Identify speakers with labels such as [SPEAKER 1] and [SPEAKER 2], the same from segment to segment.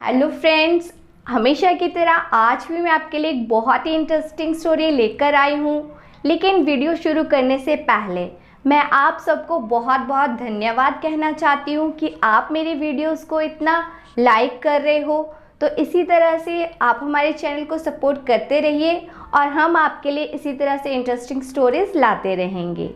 [SPEAKER 1] Hello friends, हमेशा की तरह आज भी मैं आपके लिए एक बहुत ही इंटरेस्टिंग स्टोरी लेकर आई हूँ। लेकिन वीडियो शुरू करने से पहले मैं आप सबको बहुत बहुत धन्यवाद कहना चाहती हूँ कि आप मेरी वीडियोस को इतना लाइक कर रहे हो। तो इसी तरह से आप हमारे चैनल को सपोर्ट करते रहिए और हम आपके लिए इसी तरह से इंटरेस्टिंग स्टोरीज लाते रहेंगे।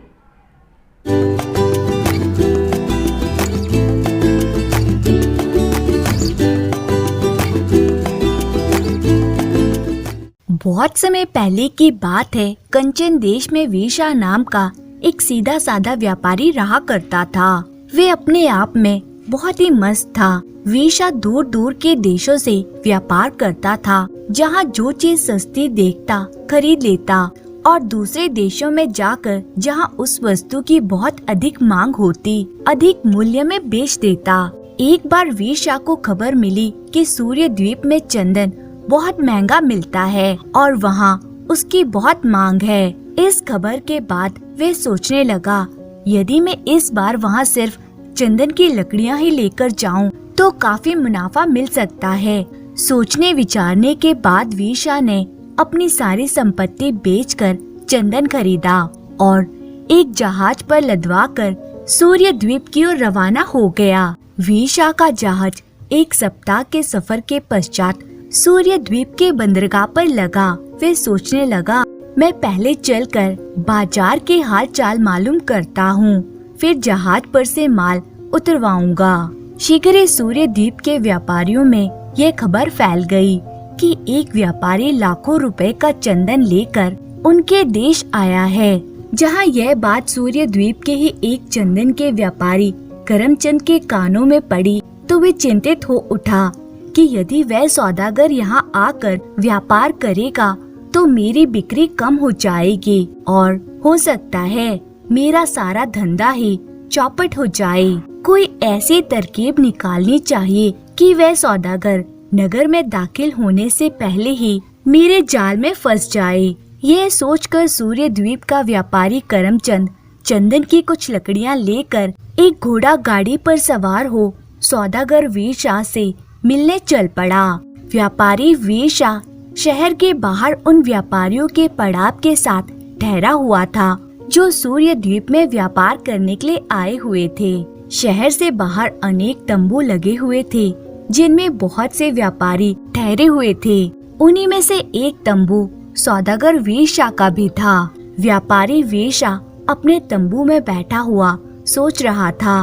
[SPEAKER 2] बहुत समय पहले की बात है। कंचन देश में वीशा नाम का एक सीधा साधा व्यापारी रहा करता था। वे अपने आप में बहुत ही मस्त था। वीशा दूर दूर के देशों से व्यापार करता था, जहाँ जो चीज सस्ती देखता खरीद लेता और दूसरे देशों में जाकर जहाँ उस वस्तु की बहुत अधिक मांग होती अधिक मूल्य में बेच देता। एक बार वीशा को खबर मिली कि सूर्य द्वीप में चंदन बहुत महंगा मिलता है और वहाँ उसकी बहुत मांग है। इस खबर के बाद वे सोचने लगा, यदि मैं इस बार वहाँ सिर्फ चंदन की लकड़ियाँ ही लेकर जाऊँ तो काफी मुनाफा मिल सकता है। सोचने विचारने के बाद वीशा ने अपनी सारी संपत्ति बेचकर चंदन खरीदा और एक जहाज पर लदवाकर सूर्य द्वीप की ओर रवाना हो गया। वीशा का जहाज एक सप्ताह के सफर के पश्चात सूर्य द्वीप के बंदरगाह पर लगा। वे सोचने लगा, मैं पहले चलकर बाजार के हाल चाल मालूम करता हूँ, फिर जहाज पर से माल उतरवाऊंगा। शीघ्र ही सूर्य द्वीप के व्यापारियों में यह खबर फैल गई कि एक व्यापारी लाखों रुपए का चंदन लेकर उनके देश आया है। जहाँ यह बात सूर्य द्वीप के ही एक चंदन के व्यापारी करमचंद के कानों में पड़ी तो वे चिंतित हो उठा कि यदि वह सौदागर यहाँ आकर व्यापार करेगा तो मेरी बिक्री कम हो जाएगी और हो सकता है मेरा सारा धंधा ही चौपट हो जाए। कोई ऐसी तरकीब निकालनी चाहिए कि वह सौदागर नगर में दाखिल होने से पहले ही मेरे जाल में फंस जाए। यह सोचकर सूर्य द्वीप का व्यापारी करमचंद चंदन की कुछ लकड़ियाँ लेकर एक घोड़ा गाड़ी पर सवार हो सौदागर वीशा से मिलने चल पड़ा। व्यापारी वीशा शहर के बाहर उन व्यापारियों के पड़ाव के साथ ठहरा हुआ था जो सूर्य द्वीप में व्यापार करने के लिए आए हुए थे। शहर से बाहर अनेक तंबू लगे हुए थे जिनमें बहुत से व्यापारी ठहरे हुए थे। उन्हीं में से एक तंबू सौदागर वीशा का भी था। व्यापारी वीशा अपने तंबू में बैठा हुआ सोच रहा था,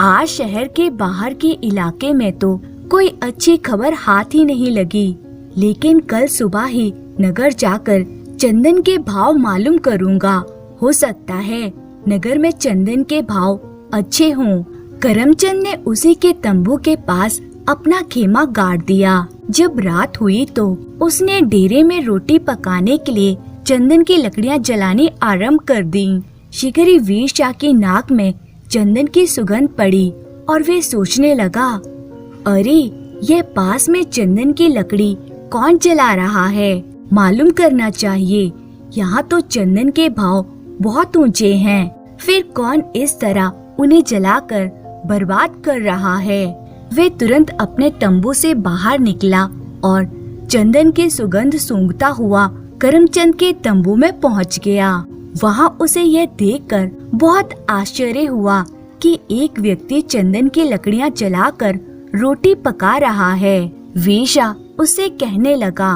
[SPEAKER 2] आज शहर के बाहर के इलाके में तो कोई अच्छी खबर हाथ ही नहीं लगी, लेकिन कल सुबह ही नगर जाकर चंदन के भाव मालूम करूंगा। हो सकता है नगर में चंदन के भाव अच्छे हों। करमचंद ने उसी के तंबू के पास अपना खेमा गाड़ दिया। जब रात हुई तो उसने डेरे में रोटी पकाने के लिए चंदन की लकड़ियां जलानी आरंभ कर दी। शीघ्र ही वीशा की नाक में चंदन की सुगंध पड़ी और वे सोचने लगा, अरे यह पास में चंदन की लकड़ी कौन जला रहा है, मालूम करना चाहिए। यहाँ तो चंदन के भाव बहुत ऊंचे हैं, फिर कौन इस तरह उन्हें जलाकर बर्बाद कर रहा है। वे तुरंत अपने तंबू से बाहर निकला और चंदन की सुगंध सूंघता हुआ करमचंद के तंबू में पहुँच गया। वहाँ उसे यह देखकर बहुत आश्चर्य हुआ कि एक व्यक्ति चंदन की लकड़ियाँ जलाकर रोटी पका रहा है। वीशा उससे कहने लगा,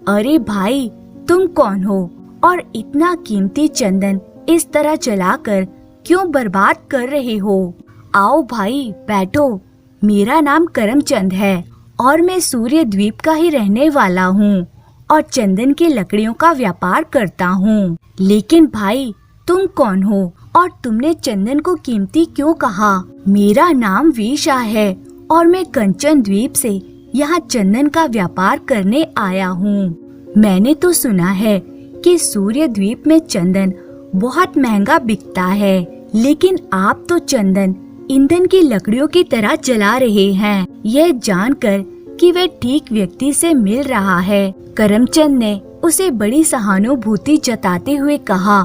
[SPEAKER 2] अरे भाई तुम कौन हो और इतना कीमती चंदन इस तरह जलाकर क्यों बर्बाद कर रहे हो? आओ भाई बैठो, मेरा नाम करमचंद है और मैं सूर्य द्वीप का ही रहने वाला हूँ और चंदन की लकड़ियों का व्यापार करता हूँ। लेकिन भाई तुम कौन हो और तुमने चंदन को कीमती क्यों कहा? मेरा नाम वीशा है और मैं कंचन द्वीप से यहाँ चंदन का व्यापार करने आया हूँ। मैंने तो सुना है कि सूर्य द्वीप में चंदन बहुत महंगा बिकता है, लेकिन आप तो चंदन ईंधन की लकड़ियों की तरह जला रहे हैं। यह जानकर कि वह ठीक व्यक्ति से मिल रहा है, करमचंद ने उसे बड़ी सहानुभूति जताते हुए कहा,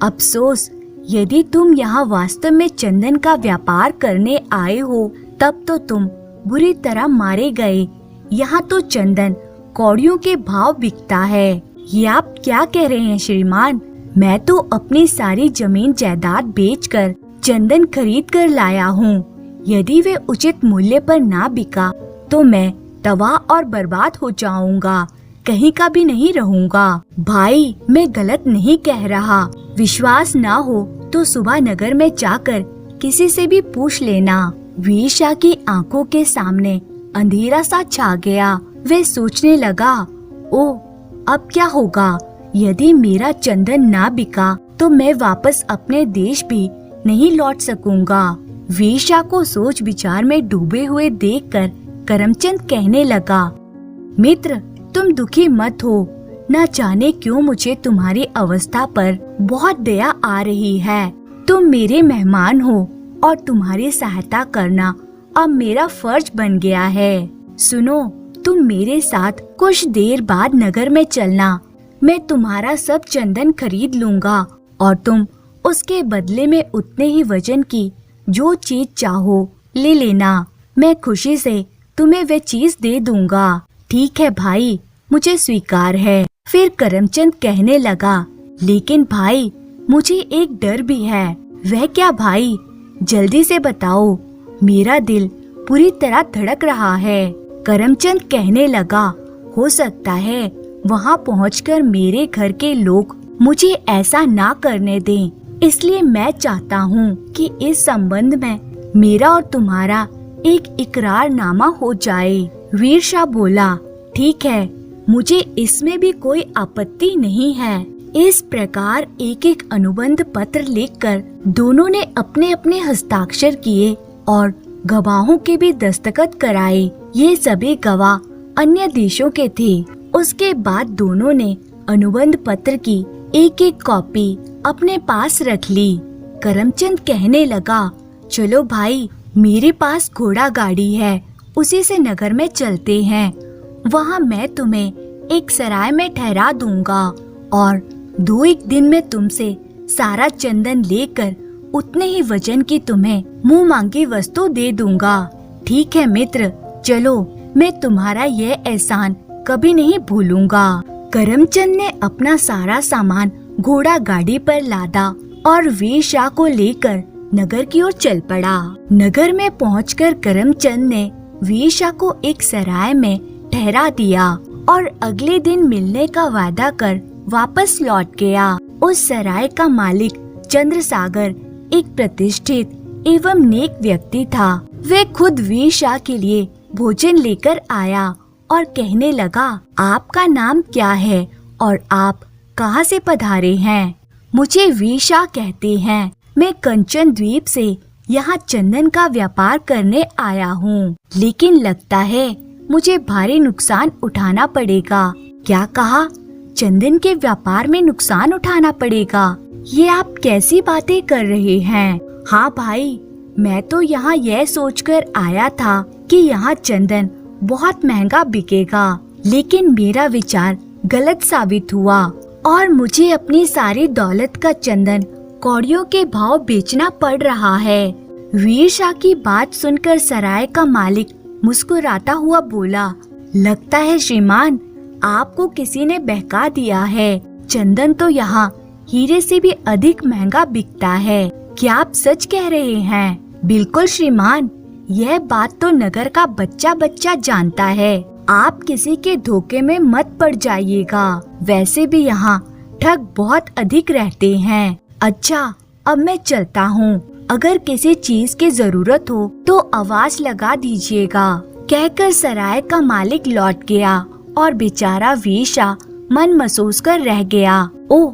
[SPEAKER 2] अफसोस यदि तुम यहाँ वास्तव में चंदन का व्यापार करने आए हो तब तो तुम बुरी तरह मारे गए, यहाँ तो चंदन कौड़ियों के भाव बिकता है। ये आप क्या कह रहे हैं श्रीमान? मैं तो अपनी सारी जमीन जायदाद बेचकर चंदन खरीद कर लाया हूँ। यदि वे उचित मूल्य पर ना बिका तो मैं तबाह और बर्बाद हो जाऊंगा, कहीं का भी नहीं रहूंगा। भाई, मैं गलत नहीं कह रहा। विश्वास ना हो तो सुबह नगर में जाकर किसी से भी पूछ लेना। वीर शाह की आंखों के सामने अंधेरा सा छा गया। वे सोचने लगा, ओ अब क्या होगा? यदि मेरा चंदन ना बिका तो मैं वापस अपने देश भी नहीं लौट सकूंगा। वीर शाह को सोच विचार में डूबे हुए देखकर करमचंद कहने लगा, मित्र, तुम दुखी मत हो। न जाने क्यों मुझे तुम्हारी अवस्था पर बहुत दया आ रही है। तुम मेरे मेहमान हो और तुम्हारी सहायता करना अब मेरा फर्ज बन गया है। सुनो, तुम मेरे साथ कुछ देर बाद नगर में चलना। मैं तुम्हारा सब चंदन खरीद लूंगा और तुम उसके बदले में उतने ही वजन की जो चीज चाहो ले लेना। मैं खुशी से तुम्हें वे चीज दे दूंगा। ठीक है भाई, मुझे स्वीकार है। फिर करमचंद कहने लगा, लेकिन भाई, मुझे एक डर भी है। वह क्या भाई? जल्दी से बताओ, मेरा दिल पूरी तरह धड़क रहा है। करमचंद कहने लगा, हो सकता है वहाँ पहुँचकर मेरे घर के लोग मुझे ऐसा ना करने दें, इसलिए मैं चाहता हूँ कि इस संबंध में मेरा और तुम्हारा एक इकरारनामा हो जाए। वीर शाह बोला, ठीक है, मुझे इसमें भी कोई आपत्ति नहीं है। इस प्रकार एक एक अनुबंध पत्र लिखकर दोनों ने अपने अपने हस्ताक्षर किए और गवाहों के भी दस्तखत कराए। ये सभी गवाह अन्य देशों के थे। उसके बाद दोनों ने अनुबंध पत्र की एक एक कॉपी अपने पास रख ली। करमचंद कहने लगा, चलो भाई, मेरे पास घोड़ा गाड़ी है, उसी से नगर में चलते हैं। वहाँ मैं तुम्हें एक सराय में ठहरा दूंगा और 2-1 दिन में तुमसे सारा चंदन लेकर उतने ही वजन की तुम्हें मुंह मांगी वस्तु दे दूंगा। ठीक है मित्र, चलो, मैं तुम्हारा यह एहसान कभी नहीं भूलूंगा। करमचंद ने अपना सारा सामान घोड़ा गाड़ी पर लादा और वीर शाह को लेकर नगर की ओर चल पड़ा। नगर में पहुंचकर करमचंद ने वीर शाह को एक सराय में ठहरा दिया और अगले दिन मिलने का वादा कर वापस लौट गया। उस सराय का मालिक चंद्रसागर एक प्रतिष्ठित एवं नेक व्यक्ति था। वे खुद वीर शाह के लिए भोजन लेकर आया और कहने लगा, आपका नाम क्या है और आप कहाँ से पधारे हैं? मुझे वीर शाह कहते हैं। मैं कंचन द्वीप से यहाँ चंदन का व्यापार करने आया हूँ, लेकिन लगता है मुझे भारी नुकसान उठाना पड़ेगा। क्या कहा? चंदन के व्यापार में नुकसान उठाना पड़ेगा? ये आप कैसी बातें कर रहे हैं? हाँ भाई, मैं तो यहाँ यह सोचकर आया था कि यहाँ चंदन बहुत महंगा बिकेगा, लेकिन मेरा विचार गलत साबित हुआ और मुझे अपनी सारी दौलत का चंदन कौड़ियों के भाव बेचना पड़ रहा है। वीर शाह की बात सुनकर सराय का मालिक मुस्कुराता हुआ बोला, लगता है श्रीमान, आपको किसी ने बहका दिया है। चंदन तो यहाँ हीरे से भी अधिक महंगा बिकता है। क्या आप सच कह रहे हैं? बिल्कुल श्रीमान, यह बात तो नगर का बच्चा बच्चा जानता है। आप किसी के धोखे में मत पड़ जाइएगा। वैसे भी यहाँ ठग बहुत अधिक रहते हैं। अच्छा, अब मैं चलता हूँ। अगर किसी चीज की जरूरत हो तो आवाज लगा दीजिएगा। कहकर सराय का मालिक लौट गया और बेचारा वीर शाह मन महसूस कर रह गया। ओह,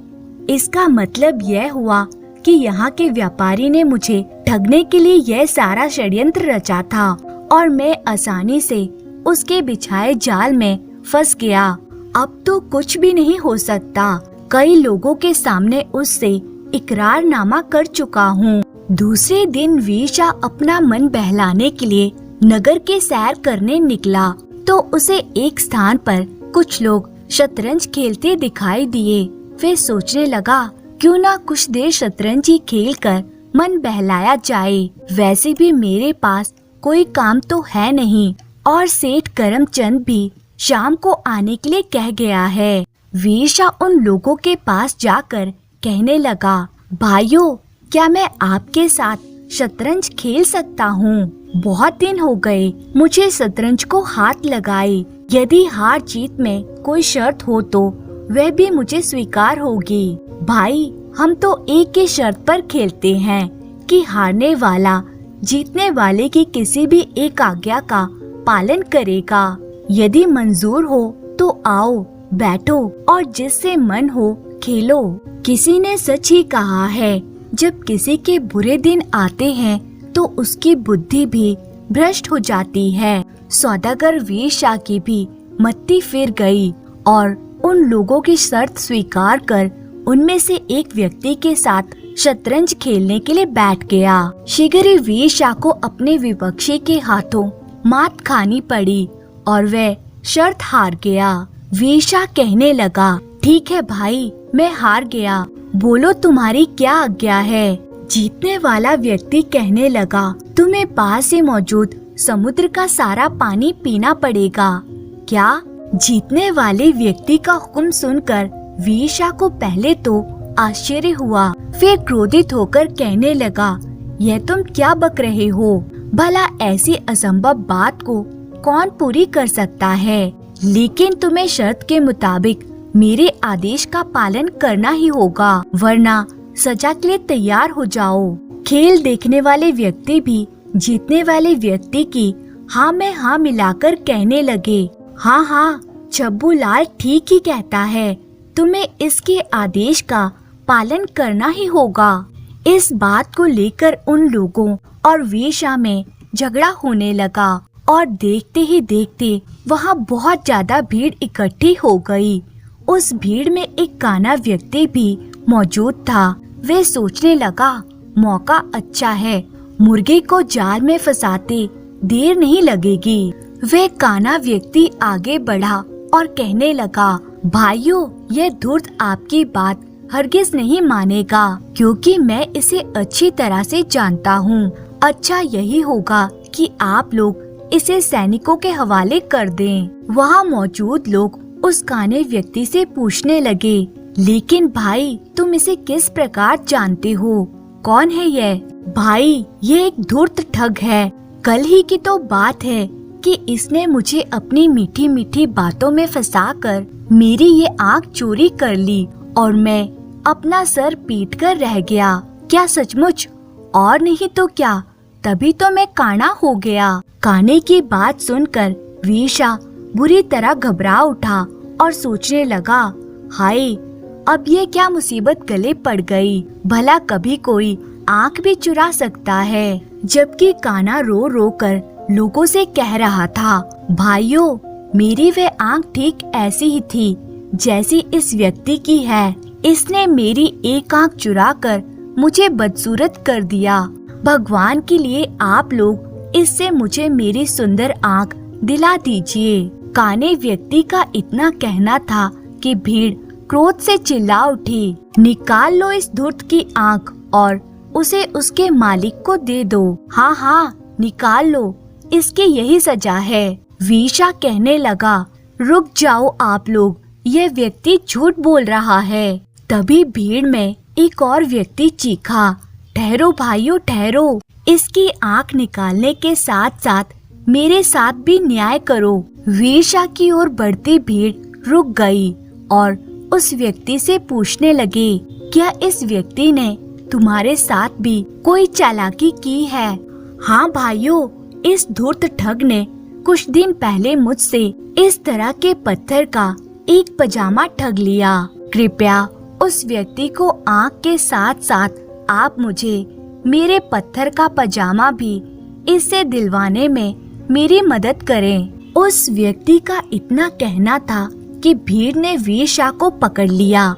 [SPEAKER 2] इसका मतलब यह हुआ कि यहाँ के व्यापारी ने मुझे ठगने के लिए यह सारा षड्यंत्र रचा था और मैं आसानी से उसके बिछाए जाल में फंस गया। अब तो कुछ भी नहीं हो सकता। कई लोगों के सामने उससे इकरारनामा कर चुका हूँ। दूसरे दिन वीर शाह अपना मन बहलाने के लिए नगर के सैर करने निकला तो उसे एक स्थान पर कुछ लोग शतरंज खेलते दिखाई दिए। वे सोचने लगा, क्यों ना कुछ देर शतरंज ही खेलकर मन बहलाया जाए। वैसे भी मेरे पास कोई काम तो है नहीं और सेठ करमचंद भी शाम को आने के लिए कह गया है। वीरशाह उन लोगों के पास जाकर कहने लगा, भाइयों, क्या मैं आपके साथ शतरंज खेल सकता हूँ? बहुत दिन हो गए मुझे शतरंज को हाथ लगाए। यदि हार जीत में कोई शर्त हो तो वह भी मुझे स्वीकार होगी। भाई, हम तो एक ही शर्त पर खेलते हैं कि हारने वाला जीतने वाले की किसी भी एक आज्ञा का पालन करेगा। यदि मंजूर हो तो आओ, बैठो और जिससे मन हो खेलो। किसी ने सच ही कहा है, जब किसी के बुरे दिन आते हैं तो उसकी बुद्धि भी भ्रष्ट हो जाती है। सौदागर वीरशाह की भी मत्ती फिर गई और उन लोगों की शर्त स्वीकार कर उनमें से एक व्यक्ति के साथ शतरंज खेलने के लिए बैठ गया। शीघ्र ही वीरशाह को अपने विपक्षी के हाथों मात खानी पड़ी और वह शर्त हार गया। वीरशाह कहने लगा, ठीक है भाई, मैं हार गया, बोलो तुम्हारी क्या आज्ञा है? जीतने वाला व्यक्ति कहने लगा, तुम्हें पास ही मौजूद समुद्र का सारा पानी पीना पड़ेगा। क्या? जीतने वाले व्यक्ति का हुक्म सुनकर वीरशाह को पहले तो आश्चर्य हुआ, फिर क्रोधित होकर कहने लगा, यह तुम क्या बक रहे हो? भला ऐसी असंभव बात को कौन पूरी कर सकता है? लेकिन तुम्हें शर्त के मुताबिक मेरे आदेश का पालन करना ही होगा, वरना सजा के लिए तैयार हो जाओ। खेल देखने वाले व्यक्ति भी जीतने वाले व्यक्ति की हाँ में हाँ मिलाकर कहने लगे, हाँ हाँ, छब्बू लाल ठीक ही कहता है, तुम्हें इसके आदेश का पालन करना ही होगा। इस बात को लेकर उन लोगों और वीरशाह में झगड़ा होने लगा और देखते ही देखते वहाँ बहुत ज्यादा भीड़ इकट्ठी हो गई। उस भीड़ में एक काना व्यक्ति भी मौजूद था। वे सोचने लगा, मौका अच्छा है, मुर्गे को जाल में फंसाते देर नहीं लगेगी। वे काना व्यक्ति आगे बढ़ा और कहने लगा, भाइयों, यह धूर्त आपकी बात हरगिज नहीं मानेगा, क्योंकि मैं इसे अच्छी तरह से जानता हूँ। अच्छा यही होगा कि आप लोग इसे सैनिकों के हवाले कर दें। वहाँ मौजूद लोग उस काने व्यक्ति से पूछने लगे, लेकिन भाई, तुम इसे किस प्रकार जानते हो? कौन है यह? भाई, ये एक धूर्त ठग है। कल ही की तो बात है कि इसने मुझे अपनी मीठी मीठी बातों में फंसाकर मेरी ये आँख चोरी कर ली और मैं अपना सर पीट कर रह गया। क्या सचमुच? और नहीं तो क्या, तभी तो मैं काना हो गया। काने की बात सुनकर वीरशाह बुरी तरह घबरा उठा और सोचने लगा, हाय, अब ये क्या मुसीबत गले पड़ गई। भला कभी कोई आँख भी चुरा सकता है। जबकि काना रो रो कर लोगों से कह रहा था, भाइयों, मेरी वे आँख ठीक ऐसी ही थी जैसी इस व्यक्ति की है। इसने मेरी एक आँख चुराकर मुझे बदसूरत कर दिया। भगवान के लिए आप लोग इससे मुझे मेरी सुंदर आँख दिला दीजिए। काने व्यक्ति का इतना कहना था कि भीड़ क्रोध से चिल्ला उठी, निकाल लो इस धूर्त की आँख और उसे उसके मालिक को दे दो। हाँ हाँ, निकाल लो, इसकी यही सजा है। वीरशाह कहने लगा, रुक जाओ आप लोग, यह व्यक्ति झूठ बोल रहा है। तभी भीड़ में एक और व्यक्ति चीखा, ठहरो भाइयों, ठहरो, इसकी आँख निकालने के साथ साथ मेरे साथ भी न्याय करो। वीरशाह की ओर बढ़ती भीड़ रुक गई और उस व्यक्ति से पूछने लगे, क्या इस व्यक्ति ने तुम्हारे साथ भी कोई चालाकी की है? हाँ भाइयों, इस धूर्त ठग ने कुछ दिन पहले मुझसे इस तरह के पत्थर का एक पजामा ठग लिया। कृपया उस व्यक्ति को आँख के साथ साथ आप मुझे मेरे पत्थर का पजामा भी इससे दिलवाने में मेरी मदद करें। उस व्यक्ति का इतना कहना था कि भीड़ ने वीरशाह को पकड़ लिया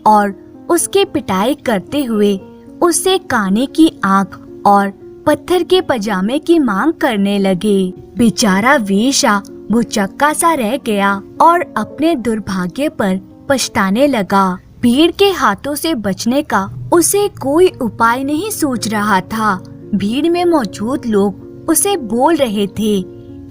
[SPEAKER 2] और उसकी पिटाई करते हुए उससे काने की आँख और पत्थर के पजामे की मांग करने लगे। बेचारा वीरशाह भुचक्का सा रह गया और अपने दुर्भाग्य पर पछताने लगा। भीड़ के हाथों से बचने का उसे कोई उपाय नहीं सूझ रहा था। भीड़ में मौजूद लोग उसे बोल रहे थे,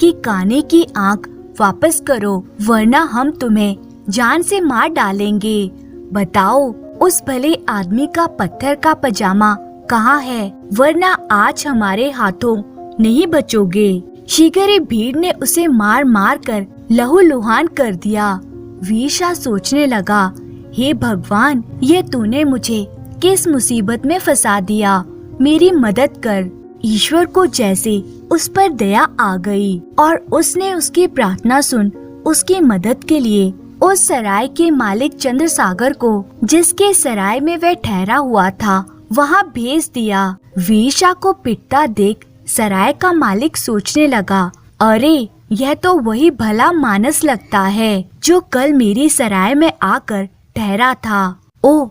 [SPEAKER 2] कि काने की आँख वापस करो, वरना हम तुम्हें जान से मार डालेंगे। बताओ, उस भले आदमी का पत्थर का पजामा कहाँ है, वरना आज हमारे हाथों नहीं बचोगे। शीघ्र भीड़ ने उसे मार मार कर लहूलुहान कर दिया। वीरशाह सोचने लगा, हे भगवान, ये तूने मुझे किस मुसीबत में फंसा दिया, मेरी मदद कर। ईश्वर को जैसे उस पर दया आ गई और उसने उसकी प्रार्थना सुन उसकी मदद के लिए उस सराय के मालिक चंद्रसागर को, जिसके सराय में वह ठहरा हुआ था, वहाँ भेज दिया। वीरशाह को पिटता देख सराय का मालिक सोचने लगा, अरे यह तो वही भला मानस लगता है जो कल मेरी सराय में आकर ठहरा था। ओ,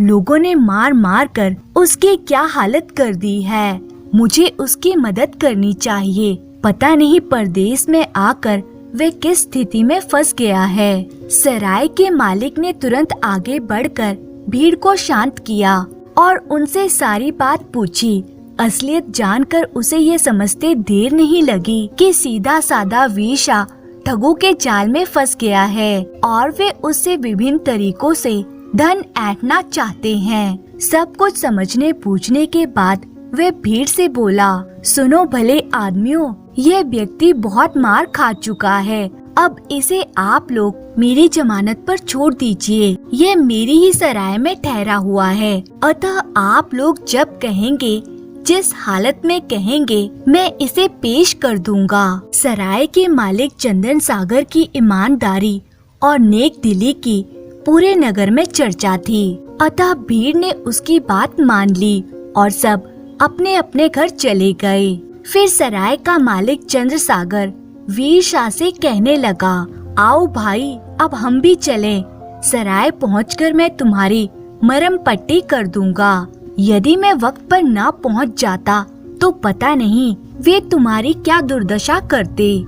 [SPEAKER 2] लोगों ने मार मार कर उसकी क्या हालत कर दी है। मुझे उसकी मदद करनी चाहिए। पता नहीं परदेश में आकर वे किस स्थिति में फंस गया है। सराय के मालिक ने तुरंत आगे बढ़कर भीड़ को शांत किया और उनसे सारी बात पूछी। असलियत जानकर उसे ये समझते देर नहीं लगी कि सीधा साधा वीरशाह ठगों के जाल में फंस गया है और वे उससे विभिन्न तरीकों से धन ऐंठना चाहते हैं। सब कुछ समझने पूछने के बाद वे भीड़ से बोला, सुनो भले आदमियों, ये व्यक्ति बहुत मार खा चुका है। अब इसे आप लोग मेरी जमानत पर छोड़ दीजिए। ये मेरी ही सराय में ठहरा हुआ है, अतः आप लोग जब कहेंगे, जिस हालत में कहेंगे, मैं इसे पेश कर दूंगा। सराय के मालिक चंदन सागर की ईमानदारी और नेक दिली की पूरे नगर में चर्चा थी, अतः भीड़ ने उसकी बात मान ली और सब अपने अपने घर चले गए। फिर सराय का मालिक चंद्रसागर वीरशाह से कहने लगा, आओ भाई, अब हम भी चलें। सराय पहुंचकर मैं तुम्हारी मरहम पट्टी कर दूंगा। यदि मैं वक्त पर न पहुंच जाता तो पता नहीं वे तुम्हारी क्या दुर्दशा करते।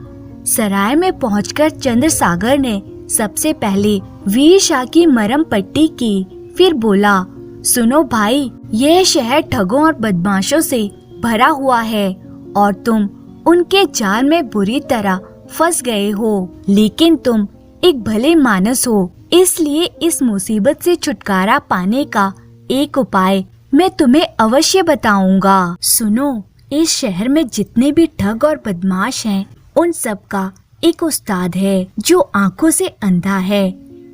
[SPEAKER 2] सराय में पहुंचकर चंद्रसागर ने सबसे पहले वीरशाह की मरहम पट्टी की। फिर बोला, सुनो भाई, यह शहर ठगों और बदमाशों से भरा हुआ है और तुम उनके जाल में बुरी तरह फंस गए हो। लेकिन तुम एक भले मानस हो, इसलिए इस मुसीबत से छुटकारा पाने का एक उपाय मैं तुम्हें अवश्य बताऊंगा। सुनो, इस शहर में जितने भी ठग और बदमाश हैं, उन सब का एक उस्ताद है जो आंखों से अंधा है।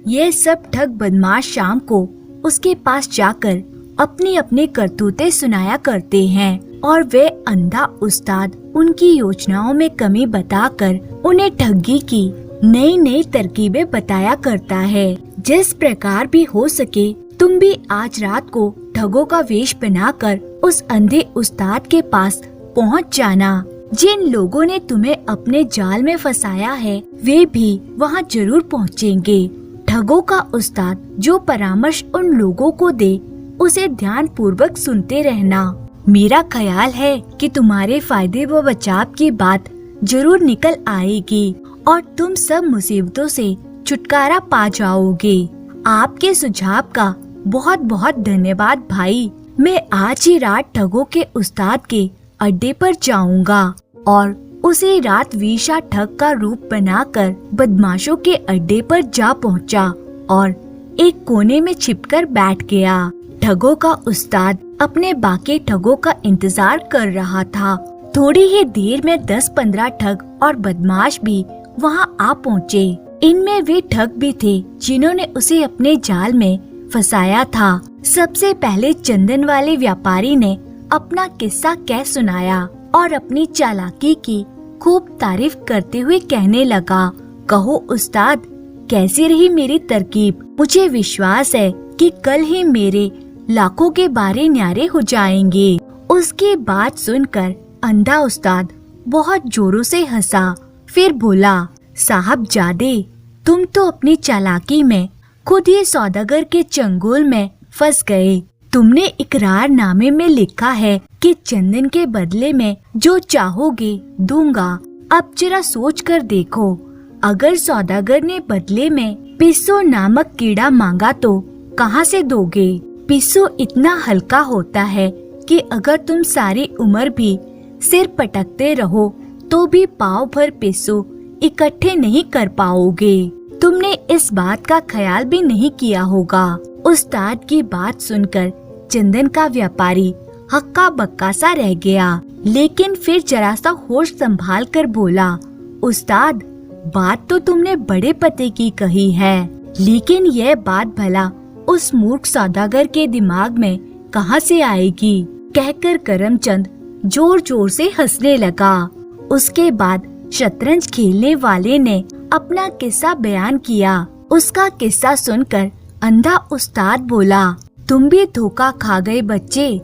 [SPEAKER 2] ये सब ठग बदमाश शाम को उसके पास जाकर अपनी अपनी करतूतें सुनाया करते हैं और वे अंधा उस्ताद उनकी योजनाओं में कमी बताकर उन्हें ठगी की नई नई तरकीबें बताया करता है। जिस प्रकार भी हो सके तुम भी आज रात को ठगों का वेश बनाकर उस अंधे उस्ताद के पास पहुंच जाना। जिन लोगों ने तुम्हें अपने जाल में फंसाया है वे भी वहां जरूर पहुंचेंगे। ठगों का उस्ताद जो परामर्श उन लोगों को दे उसे ध्यान पूर्वक सुनते रहना। मेरा ख्याल है कि तुम्हारे फायदे व बचाव की बात जरूर निकल आएगी और तुम सब मुसीबतों से छुटकारा पा जाओगे। आपके सुझाव का बहुत बहुत धन्यवाद भाई। मैं आज ही रात ठगों के उस्ताद के अड्डे पर जाऊंगा और उसी रात वीरशाह ठग का रूप बनाकर बदमाशों के अड्डे पर जा पहुंचा और एक कोने में छिपकर बैठ गया। ठगों का उस्ताद अपने बाकी ठगों का इंतजार कर रहा था। थोड़ी ही देर में 10-15 ठग और बदमाश भी वहां आ पहुँचे। इनमें वे ठग भी थे जिन्होंने उसे अपने जाल में फंसाया था। सबसे पहले चंदन वाले व्यापारी ने अपना किस्सा कह सुनाया और अपनी चालाकी की खूब तारीफ करते हुए कहने लगा, कहो उस्ताद, कैसी रही मेरी तरकीब? मुझे विश्वास है कि कल ही मेरे लाखों के बारे न्यारे हो जाएंगे। उसकी बात सुनकर अंधा उस्ताद बहुत जोरों से हंसा। फिर बोला, साहबजादे, तुम तो अपनी चालाकी में खुद ही सौदागर के चंगुल में फंस गए। तुमने इकरारनामे में लिखा है कि चंदन के बदले में जो चाहोगे दूंगा। अब जरा सोच कर देखो, अगर सौदागर ने बदले में पिस्सू नामक कीड़ा मांगा तो कहाँ से दोगे? पिस्सू इतना हल्का होता है कि अगर तुम सारी उम्र भी सिर पटकते रहो तो भी पाव भर पैसों इकट्ठे नहीं कर पाओगे। तुमने इस बात का ख्याल भी नहीं किया होगा। उस्ताद की बात सुनकर चंदन का व्यापारी हक्का बक्का सा रह गया, लेकिन फिर जरा सा होश संभाल कर बोला, उस्ताद बात तो तुमने बड़े पते की कही है, लेकिन यह बात भला उस मूर्ख सौदागर के दिमाग में कहां से आएगी। कहकर करमचंद जोर जोर से हंसने लगा। उसके बाद शतरंज खेलने वाले ने अपना किस्सा बयान किया। उसका किस्सा सुनकर अंधा उस्ताद बोला, तुम भी धोखा खा गए बच्चे।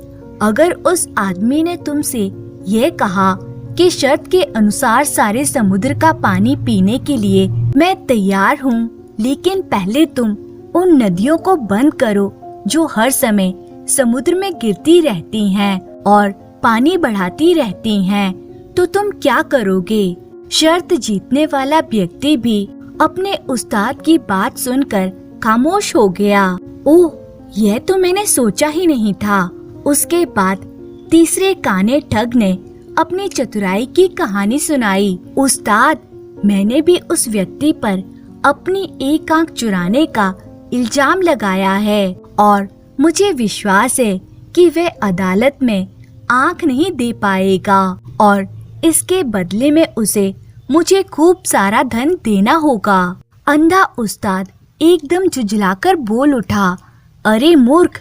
[SPEAKER 2] अगर उस आदमी ने तुमसे ये कहा कि शर्त के अनुसार सारे समुद्र का पानी पीने के लिए मैं तैयार हूँ, लेकिन पहले तुम उन नदियों को बंद करो जो हर समय समुद्र में गिरती रहती हैं और पानी बढ़ाती रहती हैं, तो तुम क्या करोगे। शर्त जीतने वाला व्यक्ति भी अपने उस्ताद की बात सुनकर खामोश हो गया। ओह, यह तो मैंने सोचा ही नहीं था। उसके बाद तीसरे काने ठग ने अपनी चतुराई की कहानी सुनाई। उस्ताद, मैंने भी उस व्यक्ति पर अपनी एक आंख चुराने का इल्जाम लगाया है और मुझे विश्वास है कि वह अदालत में आंख नहीं दे पाएगा और इसके बदले में उसे मुझे खूब सारा धन देना होगा। अंधा उस्ताद एकदम झुंझलाकर बोल उठा, अरे मूर्ख,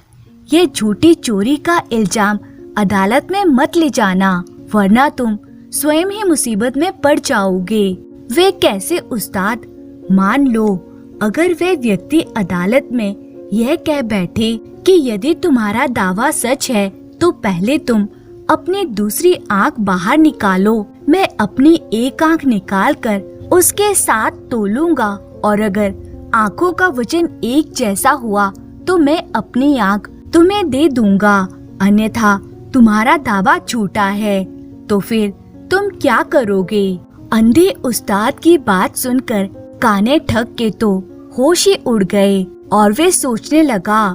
[SPEAKER 2] ये झूठी चोरी का इल्जाम अदालत में मत ले जाना, वरना तुम स्वयं ही मुसीबत में पड़ जाओगे। वे कैसे उस्ताद? मान लो अगर वे व्यक्ति अदालत में यह कह बैठे कि यदि तुम्हारा दावा सच है तो पहले तुम अपनी दूसरी आंख बाहर निकालो, मैं अपनी एक आंख निकाल कर उसके साथ तोलूंगा और अगर आंखों का वजन एक जैसा हुआ तो मैं अपनी आंख तुम्हें दे दूंगा, अन्यथा तुम्हारा दावा झूठा है। तो फिर तुम क्या करोगे। अंधे उस्ताद की बात सुनकर काने ठग के तो होश ही उड़ गए और वे सोचने लगा,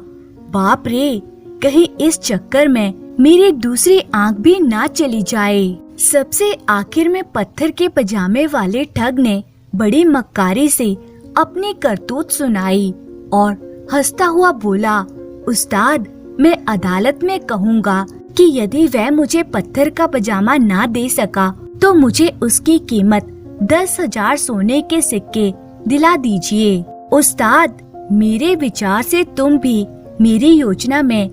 [SPEAKER 2] बाप रे, कहीं इस चक्कर में मेरी दूसरी आंख भी ना चली जाए। सबसे आखिर में पत्थर के पजामे वाले ठग ने बड़ी मक्कारी से अपनी करतूत सुनाई और हंसता हुआ बोला, उस्ताद, मैं अदालत में कहूँगा कि यदि वह मुझे पत्थर का पजामा ना दे सका तो मुझे उसकी कीमत 10,000 सोने के सिक्के दिला दीजिए। उस्ताद, मेरे विचार से तुम भी मेरी योजना में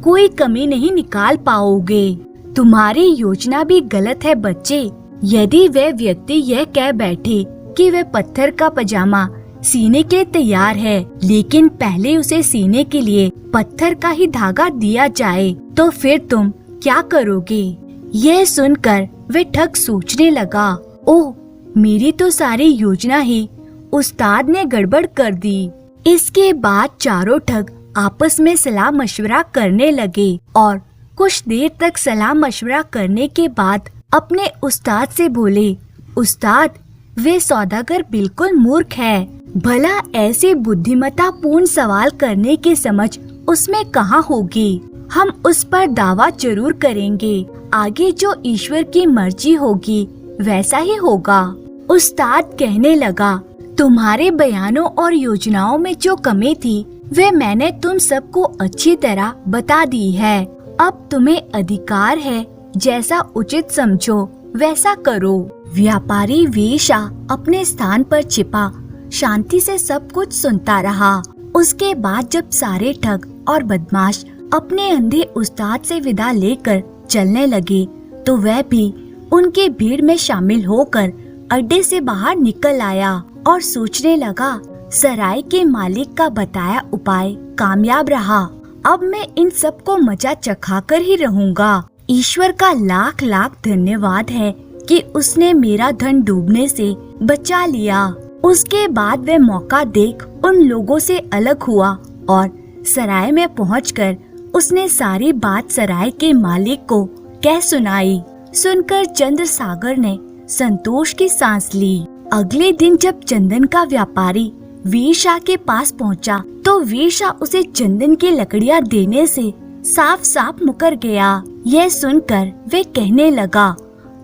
[SPEAKER 2] कोई कमी नहीं निकाल पाओगे। तुम्हारी योजना भी गलत है बच्चे। यदि वह व्यक्ति यह कह बैठे कि वह पत्थर का पजामा सीने के तैयार है, लेकिन पहले उसे सीने के लिए पत्थर का ही धागा दिया जाए, तो फिर तुम क्या करोगे। यह सुनकर वह ठग सोचने लगा, ओह, मेरी तो सारी योजना ही उस्ताद ने गड़बड़ कर दी। इसके बाद चारों ठग आपस में सलाह मशवरा करने लगे और कुछ देर तक सलाह मशवरा करने के बाद अपने उस्ताद से बोले, उस्ताद, वे सौदागर बिल्कुल मूर्ख है। भला ऐसे बुद्धिमत्ता पूर्ण सवाल करने की समझ उसमें कहाँ होगी। हम उस पर दावा जरूर करेंगे, आगे जो ईश्वर की मर्जी होगी वैसा ही होगा। उस्ताद कहने लगा, तुम्हारे बयानों और योजनाओं में जो कमी थी वे मैंने तुम सबको अच्छी तरह बता दी है। अब तुम्हें अधिकार है, जैसा उचित समझो वैसा करो। व्यापारी वेशा अपने स्थान पर छिपा शांति से सब कुछ सुनता रहा। उसके बाद जब सारे ठग और बदमाश अपने अंधे उस्ताद से विदा लेकर चलने लगे तो वह भी उनकी भीड़ में शामिल होकर अड्डे से बाहर निकल आया और सोचने लगा, सराय के मालिक का बताया उपाय कामयाब रहा। अब मैं इन सबको मजा चखाकर ही रहूंगा। ईश्वर का लाख लाख धन्यवाद है कि उसने मेरा धन डूबने से बचा लिया। उसके बाद वह मौका देख उन लोगों से अलग हुआ और सराय में पहुंचकर उसने सारी बात सराय के मालिक को कह सुनाई। सुनकर चंद्र सागर ने संतोष की सांस ली। अगले दिन जब चंदन का व्यापारी वीर शाह के पास पहुंचा तो वीर शाह उसे चंदन की लकड़ियां देने से साफ साफ मुकर गया। यह सुनकर वे कहने लगा,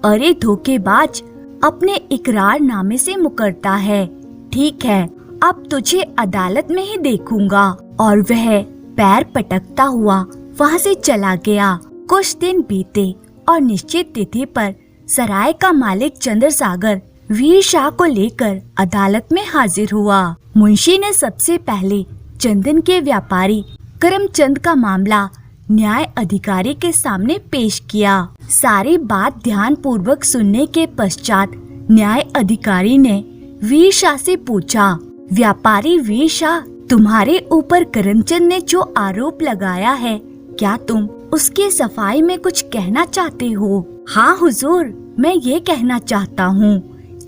[SPEAKER 2] अरे धोखेबाज, अपने इकरारनामे से मुकरता है। ठीक है, अब तुझे अदालत में ही देखूंगा। और वह पैर पटकता हुआ वहाँ से चला गया। कुछ दिन बीते और निश्चित तिथि पर सराय का मालिक चंद्रसागर वीर शाह को लेकर अदालत में हाजिर हुआ। मुंशी ने सबसे पहले चंदन के व्यापारी करमचंद का मामला न्याय अधिकारी के सामने पेश किया। सारी बात ध्यान पूर्वक सुनने के पश्चात न्याय अधिकारी ने वीर शाह से पूछा, व्यापारी वीर शाह, तुम्हारे ऊपर करमचंद ने जो आरोप लगाया है, क्या तुम उसकी सफाई में कुछ कहना चाहते हो? हाँ हुजूर, मैं ये कहना चाहता हूँ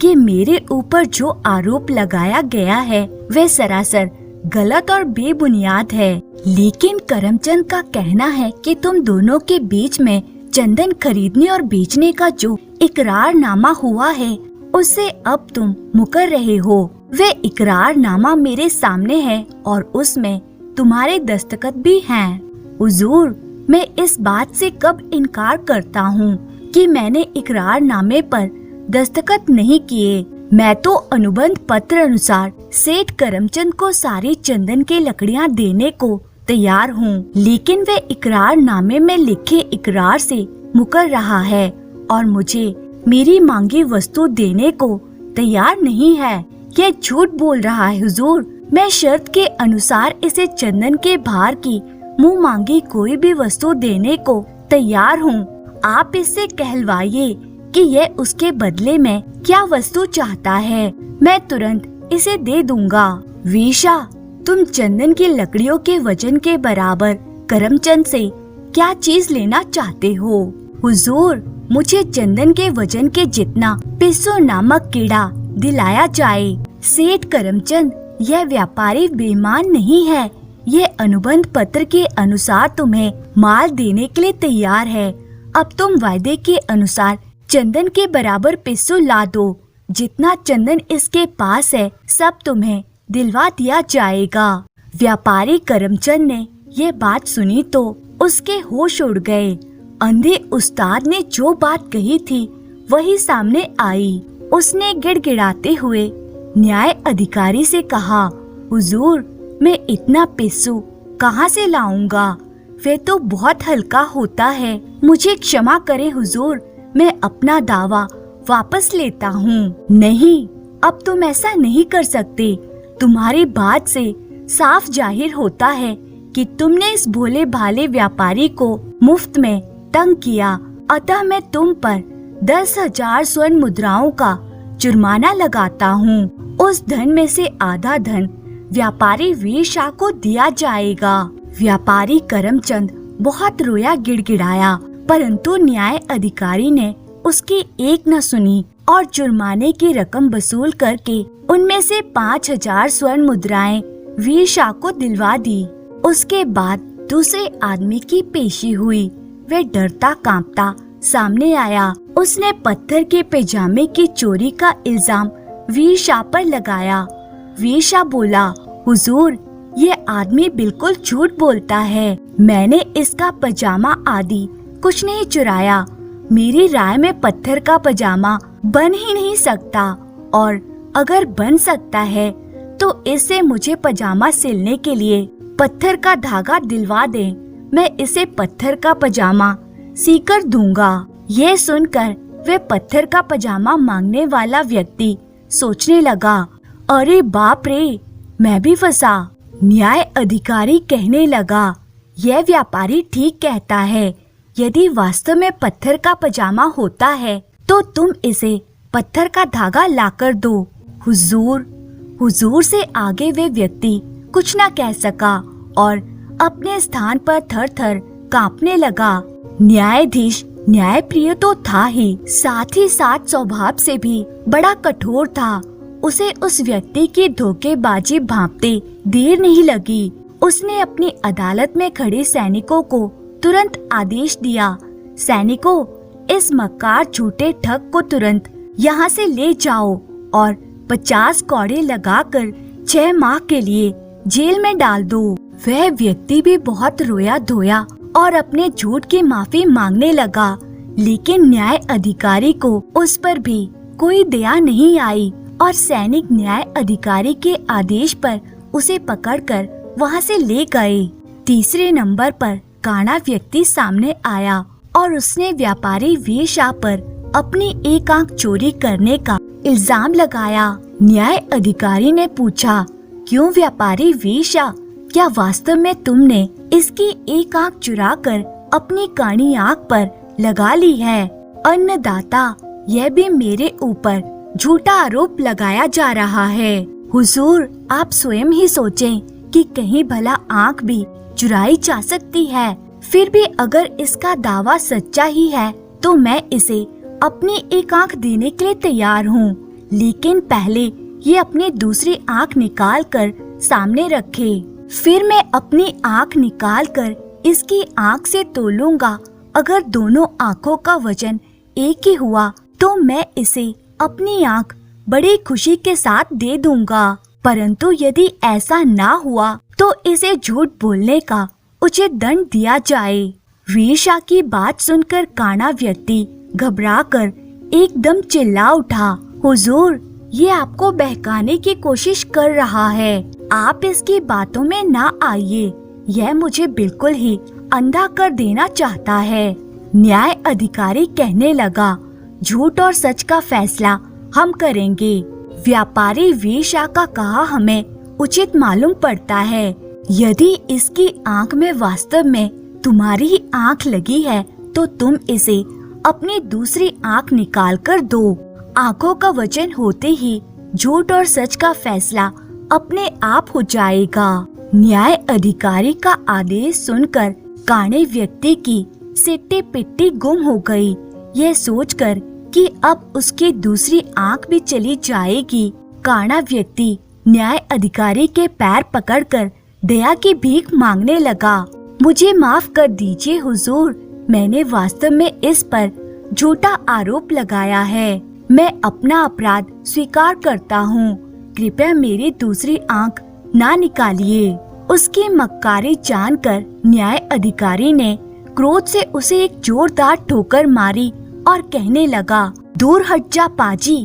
[SPEAKER 2] कि मेरे ऊपर जो आरोप लगाया गया है वह सरासर गलत और बेबुनियाद है। लेकिन करमचंद का कहना है कि तुम दोनों के बीच में चंदन खरीदने और बेचने का जो इकरारनामा हुआ है उससे अब तुम मुकर रहे हो। वे इकरारनामा मेरे सामने है और उसमें तुम्हारे दस्तखत भी हैं। हुजूर, मैं इस बात से कब इनकार करता हूँ कि मैंने इकरारनामे पर दस्तखत नहीं किए। मैं तो अनुबंध पत्र अनुसार सेठ करमचंद को सारी चंदन की लकड़ियाँ देने को तैयार हूँ, लेकिन वे इकरारनामे में लिखे इकरार से मुकर रहा है और मुझे मेरी मांगी वस्तु देने को तैयार नहीं है। यह झूठ बोल रहा है हुजूर। मैं शर्त के अनुसार इसे चंदन के भार की मुँह मांगी कोई भी वस्तु देने को तैयार हूँ। आप इससे कहलवाइए कि यह उसके बदले में क्या वस्तु चाहता है, मैं तुरंत इसे दे दूंगा। वीर शाह, तुम चंदन की लकड़ियों के वजन के बराबर करमचंद से क्या चीज लेना चाहते हो? हुजूर, मुझे चंदन के वजन के जितना पिस्सू नामक कीड़ा दिलाया जाए। सेठ करमचंद, यह व्यापारी बेईमान नहीं है। यह अनुबंध पत्र के अनुसार तुम्हें माल देने के लिए तैयार है। अब तुम वायदे के अनुसार चंदन के बराबर पिस्सू ला दो। जितना चंदन इसके पास है सब तुम्हें दिलवा दिया जाएगा। व्यापारी करमचंद ने ये बात सुनी तो उसके होश उड़ गए। अंधे उस्ताद ने जो बात कही थी वही सामने आई। उसने गिड़गिड़ाते हुए न्याय अधिकारी से कहा, हुजूर, मैं इतना पिस्सू कहाँ से लाऊंगा? वे तो बहुत हल्का होता है। मुझे क्षमा करें हुजूर, मैं अपना दावा वापस लेता हूँ। नहीं, अब तुम ऐसा नहीं कर सकते। तुम्हारी बात से साफ जाहिर होता है कि तुमने इस भोले भाले व्यापारी को मुफ्त में तंग किया। अतः मैं तुम पर 10,000 स्वर्ण मुद्राओं का जुर्माना लगाता हूँ। उस धन में से आधा धन व्यापारी वीर शाह को दिया जाएगा। व्यापारी करमचंद बहुत रोया गिड़गिड़ाया, परंतु न्याय अधिकारी ने उसकी एक न सुनी और जुर्माने की रकम वसूल करके उनमें से 5,000 स्वर्ण मुद्राएं वीर शाह को दिलवा दी। उसके बाद दूसरे आदमी की पेशी हुई। वह डरता कांपता सामने आया। उसने पत्थर के पैजामे की चोरी का इल्जाम वीर शाह पर लगाया। वीर शाह बोला, हुजूर, ये आदमी बिल्कुल झूठ बोलता है। मैंने इसका पजामा आदि कुछ नहीं चुराया। मेरी राय में पत्थर का पजामा बन ही नहीं सकता, और अगर बन सकता है तो इससे मुझे पजामा सिलने के लिए पत्थर का धागा दिलवा दे। मैं इसे पत्थर का पजामा सीकर दूंगा। ये सुनकर वे पत्थर का पजामा मांगने वाला व्यक्ति सोचने लगा, अरे बाप रे, मैं भी फंसा। न्याय अधिकारी कहने लगा, यह व्यापारी ठीक कहता है। यदि वास्तव में पत्थर का पजामा होता है तो तुम इसे पत्थर का धागा लाकर दो। हुजूर से आगे वे व्यक्ति कुछ न कह सका और अपने स्थान पर थर-थर कांपने लगा। न्यायाधीश न्यायप्रिय तो था ही, साथ ही साथ स्वभाव से भी बड़ा कठोर था। उसे उस व्यक्ति की धोखेबाजी भांपते देर नहीं लगी। उसने अपनी अदालत में खड़े सैनिकों को तुरंत आदेश दिया, सैनिकों, इस मक्कार झूठे ठग को तुरंत यहाँ से ले जाओ और 50 कौड़े लगाकर 6 माह के लिए जेल में डाल दो। वह व्यक्ति भी बहुत रोया धोया और अपने झूठ की माफी मांगने लगा, लेकिन न्याय अधिकारी को उस पर भी कोई दया नहीं आई और सैनिक न्याय अधिकारी के आदेश पर उसे पकड़कर वहां से ले गए। तीसरे नंबर पर काना व्यक्ति सामने आया और उसने व्यापारी वीर शाह पर अपनी एक आंख चोरी करने का इल्जाम लगाया। न्याय अधिकारी ने पूछा, क्यों व्यापारी वीर शाह, क्या वास्तव में तुमने इसकी एक आंख चुराकर अपनी कानी आंख पर लगा ली है? अन्नदाता, यह भी मेरे ऊपर झूठा आरोप लगाया जा रहा है। हुजूर, आप स्वयं ही सोचें कि कहीं भला आंख भी चुराई जा सकती है। फिर भी अगर इसका दावा सच्चा ही है तो मैं इसे अपनी एक आंख देने के लिए तैयार हूँ, लेकिन पहले ये अपनी दूसरी आंख निकाल कर सामने रखे। फिर मैं अपनी आंख निकाल कर इसकी आंख से तोलूंगा। अगर दोनों आंखों का वजन एक ही हुआ तो मैं इसे अपनी आंख बड़ी खुशी के साथ दे दूंगा, परंतु यदि ऐसा ना हुआ तो इसे झूठ बोलने का उचित दंड दिया जाए। वीर शाह की बात सुनकर काना व्यक्ति घबराकर एकदम चिल्ला उठा, हुजूर, ये आपको बहकाने की कोशिश कर रहा है। आप इसकी बातों में ना आइए, यह मुझे बिल्कुल ही अंधा कर देना चाहता है। न्याय अधिकारी कहने लगा, झूठ और सच का फैसला हम करेंगे। व्यापारी वीर शाह का कहा हमें उचित मालूम पड़ता है। यदि इसकी आंख में वास्तव में तुम्हारी ही आंख लगी है तो तुम इसे अपनी दूसरी आंख निकाल कर दो। आंखों का वजन होते ही झूठ और सच का फैसला अपने आप हो जाएगा। न्याय अधिकारी का आदेश सुनकर काने व्यक्ति की सिट्टी पिट्टी गुम हो गई। यह सोचकर कि अब उसकी दूसरी आंख भी चली जाएगी, काना व्यक्ति न्याय अधिकारी के पैर पकड़कर दया की भीख मांगने लगा। मुझे माफ कर दीजिए हुजूर, मैंने वास्तव में इस पर झूठा आरोप लगाया है। मैं अपना अपराध स्वीकार करता हूँ। कृपया मेरी दूसरी आंख ना निकालिए। उसकी मक्कारी जानकर न्याय अधिकारी ने क्रोध से उसे एक जोरदार ठोकर मारी और कहने लगा, दूर हट जा पाजी,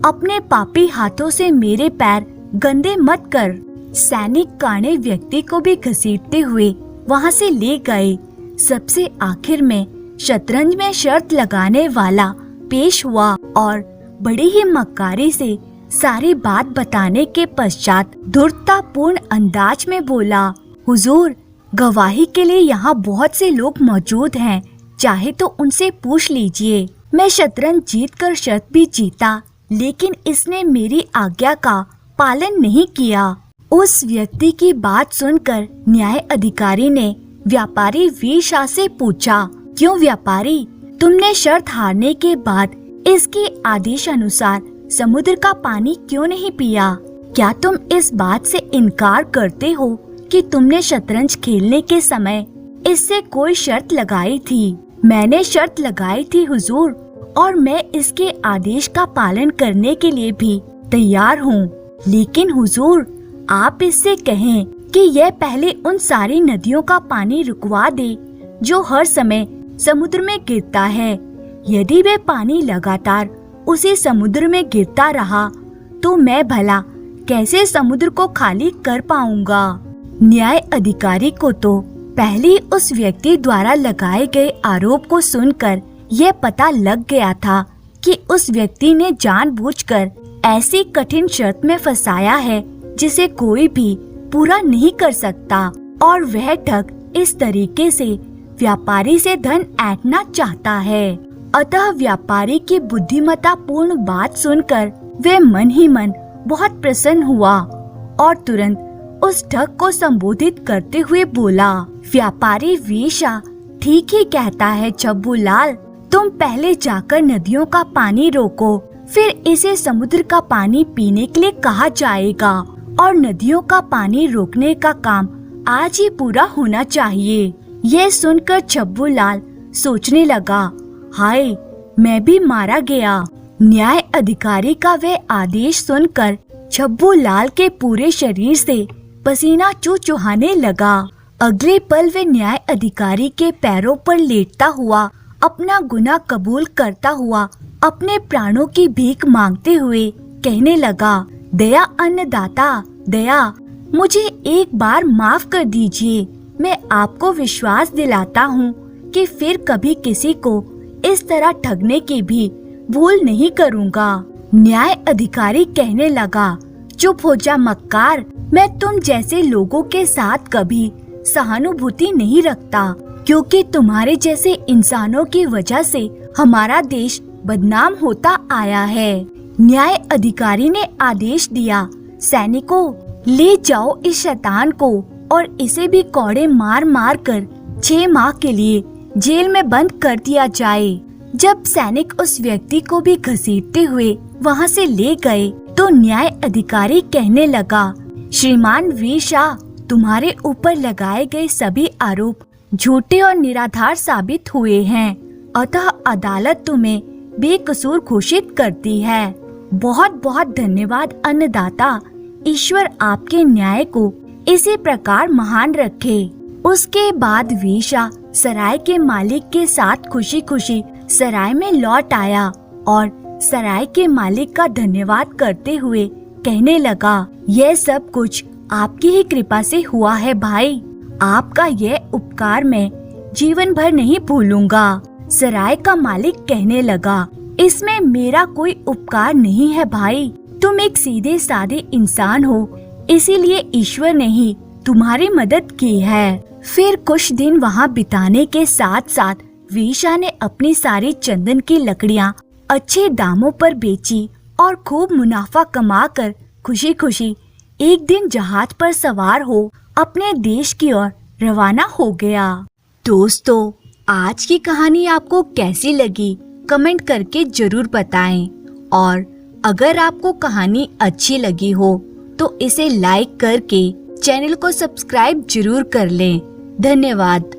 [SPEAKER 2] अपने पापी हाथों से मेरे पैर गंदे मत कर। सैनिक काने व्यक्ति को भी घसीटते हुए वहां से ले गए। सबसे आखिर में शतरंज में शर्त लगाने वाला पेश हुआ और बड़ी ही मक्कारी से सारी बात बताने के पश्चात धूर्ततापूर्ण अंदाज में बोला, हुजूर, गवाही के लिए यहाँ बहुत से लोग मौजूद हैं, चाहे तो उनसे पूछ लीजिए। मैं शतरंज जीतकर शर्त भी जीता, लेकिन इसने मेरी आज्ञा का पालन नहीं किया। उस व्यक्ति की बात सुनकर न्याय अधिकारी ने व्यापारी वीर शाह से पूछा, क्यों व्यापारी, तुमने शर्त हारने के बाद इसके आदेश अनुसार समुद्र का पानी क्यों नहीं पिया? क्या तुम इस बात से इनकार करते हो कि तुमने शतरंज खेलने के समय इससे कोई शर्त लगाई थी? मैंने शर्त लगाई थी हुजूर, और मैं इसके आदेश का पालन करने के लिए भी तैयार हूँ। लेकिन हुजूर, आप इससे कहें कि यह पहले उन सारी नदियों का पानी रुकवा दे जो हर समय समुद्र में गिरता है। यदि वे पानी लगातार उसी समुद्र में गिरता रहा तो मैं भला कैसे समुद्र को खाली कर पाऊंगा? न्याय अधिकारी को तो पहले उस व्यक्ति द्वारा लगाए गए आरोप को सुनकर यह पता लग गया था कि उस व्यक्ति ने जानबूझकर ऐसी कठिन शर्त में फंसाया है जिसे कोई भी पूरा नहीं कर सकता, और वह ठग इस तरीके से व्यापारी से धन ऐंठना चाहता है। अतः व्यापारी की बुद्धिमत्ता पूर्ण बात सुनकर वे मन ही मन बहुत प्रसन्न हुआ और तुरंत उस ठग को संबोधित करते हुए बोला, व्यापारी वीर शाह ठीक ही कहता है छब्बू लाल, तुम पहले जाकर नदियों का पानी रोको, फिर इसे समुद्र का पानी पीने के लिए कहा जाएगा और नदियों का पानी रोकने का काम आज ही पूरा होना चाहिए। यह सुनकर छब्बू लाल सोचने लगा, हाय, मैं भी मारा गया। न्याय अधिकारी का वह आदेश सुनकर छब्बू लाल के पूरे शरीर से पसीना चुचुहाने लगा। अगले पल वे न्याय अधिकारी के पैरों पर लेटता हुआ अपना गुनाह कबूल करता हुआ अपने प्राणों की भीख मांगते हुए कहने लगा, दया अन्नदाता दया, मुझे एक बार माफ कर दीजिए। मैं आपको विश्वास दिलाता हूँ कि फिर कभी किसी को इस तरह ठगने की भी भूल नहीं करूँगा। न्याय अधिकारी कहने लगा, चुप हो जा मक्कार, मैं तुम जैसे लोगों के साथ कभी सहानुभूति नहीं रखता, क्योंकि तुम्हारे जैसे इंसानों की वजह से हमारा देश बदनाम होता आया है। न्याय अधिकारी ने आदेश दिया, सैनिकों ले जाओ इस शैतान को और इसे भी कौड़े मार मार कर 6 माह के लिए जेल में बंद कर दिया जाए। जब सैनिक उस व्यक्ति को भी घसीटते हुए वहाँ से ले गए तो न्याय अधिकारी कहने लगा, श्रीमान वीर शाह, तुम्हारे ऊपर लगाए गए सभी आरोप झूठे और निराधार साबित हुए हैं, अतः अदालत तुम्हें बेकसूर घोषित करती है। बहुत बहुत धन्यवाद अन्नदाता, ईश्वर आपके न्याय को इसी प्रकार महान रखे। उसके बाद वीर शाह सराय के मालिक के साथ खुशी खुशी सराय में लौट आया और सराय के मालिक का धन्यवाद करते हुए कहने लगा, यह सब कुछ आपकी ही कृपा से हुआ है भाई, आपका यह उपकार मैं जीवन भर नहीं भूलूंगा। सराय का मालिक कहने लगा, इसमें मेरा कोई उपकार नहीं है भाई, तुम एक सीधे साधे इंसान हो, इसीलिए ईश्वर ने ही तुम्हारी मदद की है। फिर कुछ दिन वहाँ बिताने के साथ साथ वीर शाह ने अपनी सारी चंदन की लकड़ियाँ अच्छे दामों पर बेची और खूब मुनाफा कमाकर खुशी खुशी एक दिन जहाज पर सवार हो अपने देश की ओर रवाना हो गया। दोस्तों, आज की कहानी आपको कैसी लगी कमेंट करके जरूर बताएं और अगर आपको कहानी अच्छी लगी हो तो इसे लाइक करके चैनल को सब्सक्राइब जरूर कर लें। धन्यवाद।